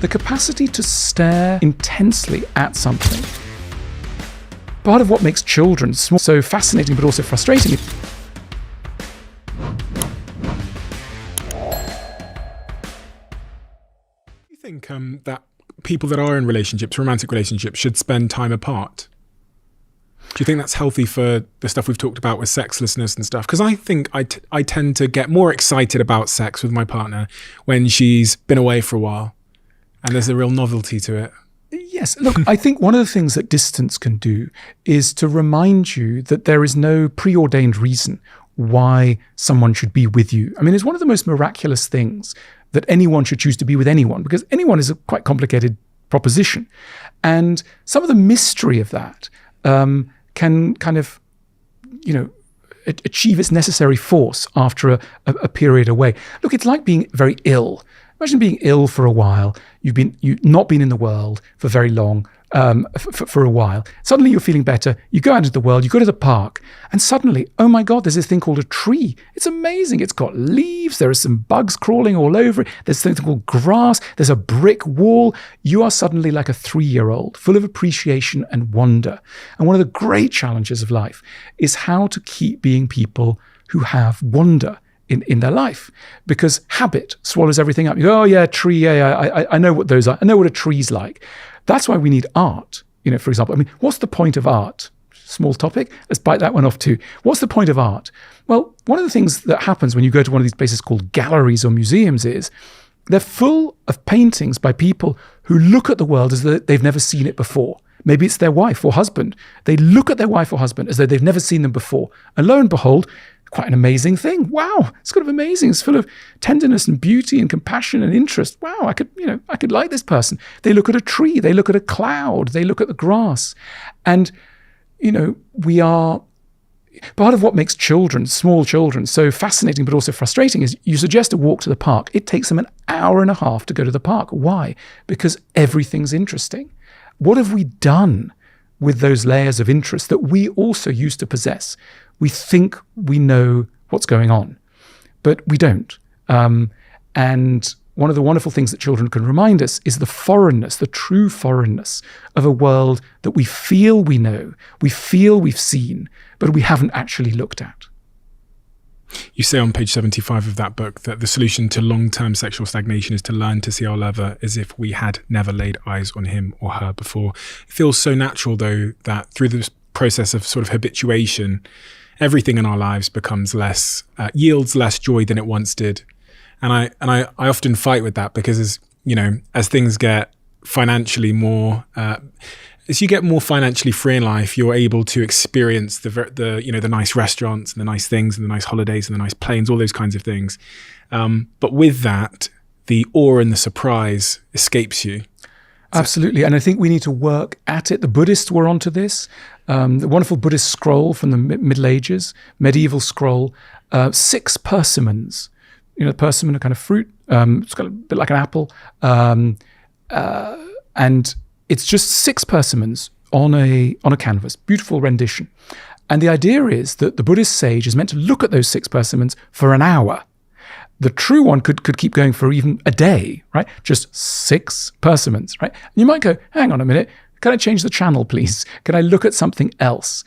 the capacity to stare intensely at something. Part of what makes children so fascinating but also frustrating. You think that people that are in relationships, romantic relationships, should spend time apart? Do you think that's healthy for the stuff we've talked about with sexlessness and stuff? Because I think I tend to get more excited about sex with my partner when she's been away for a while and there's a real novelty to it. Yes. Look, I think one of the things that distance can do is to remind you that there is no preordained reason why someone should be with you. I mean, it's one of the most miraculous things that anyone should choose to be with anyone, because anyone is a quite complicated proposition. And some of the mystery of that can kind of, achieve its necessary force after a period away. Look, it's like being very ill. Imagine being ill for a while. You've not been in the world for very long, for a while. Suddenly you're feeling better. You go out into the world, you go to the park, and suddenly, oh my God, there's this thing called a tree. It's amazing. It's got leaves. There are some bugs crawling all over it. There's something called grass. There's a brick wall. You are suddenly like a 3-year-old, full of appreciation and wonder. And one of the great challenges of life is how to keep being people who have wonder in their life, because habit swallows everything up. You go, oh yeah, tree, yeah, I know what those are. I know what a tree's like. That's why we need art. For example, I mean, what's the point of art? Small topic. Let's bite that one off too. What's the point of art? Well, one of the things that happens when you go to one of these places called galleries or museums is they're full of paintings by people who look at the world as though they've never seen it before. Maybe it's their wife or husband. They look at their wife or husband as though they've never seen them before. And lo and behold, quite an amazing thing. Wow, it's kind of amazing. It's full of tenderness and beauty and compassion and interest. Wow, I could like this person. They look at a tree, they look at a cloud, they look at the grass. And, we are, part of what makes small children, so fascinating but also frustrating is you suggest a walk to the park. It takes them an hour and a half to go to the park. Why? Because everything's interesting. What have we done with those layers of interest that we also used to possess? We think we know what's going on, but we don't. And one of the wonderful things that children can remind us is the foreignness, the true foreignness of a world that we feel we know, we feel we've seen, but we haven't actually looked at. You say on page 75 of that book that the solution to long-term sexual stagnation is to learn to see our lover as if we had never laid eyes on him or her before. It feels so natural, though, that through this process of sort of habituation, everything in our lives becomes yields less joy than it once did. And I often fight with that because as things get financially more, as you get more financially free in life, you're able to experience the nice restaurants and the nice things and the nice holidays and the nice planes, all those kinds of things. But with that, the awe and the surprise escapes you. Absolutely. And I think we need to work at it. The Buddhists were onto this. The wonderful Buddhist scroll from the Middle Ages, medieval scroll, 6 persimmons. Persimmon, a kind of fruit. It's got a bit like an apple. And it's just 6 persimmons on a canvas. Beautiful rendition. And the idea is that the Buddhist sage is meant to look at those 6 persimmons for an hour. The true one could keep going for even a day, right? Just 6 persimmons, right? And you might go, hang on a minute, can I change the channel, please? Can I look at something else?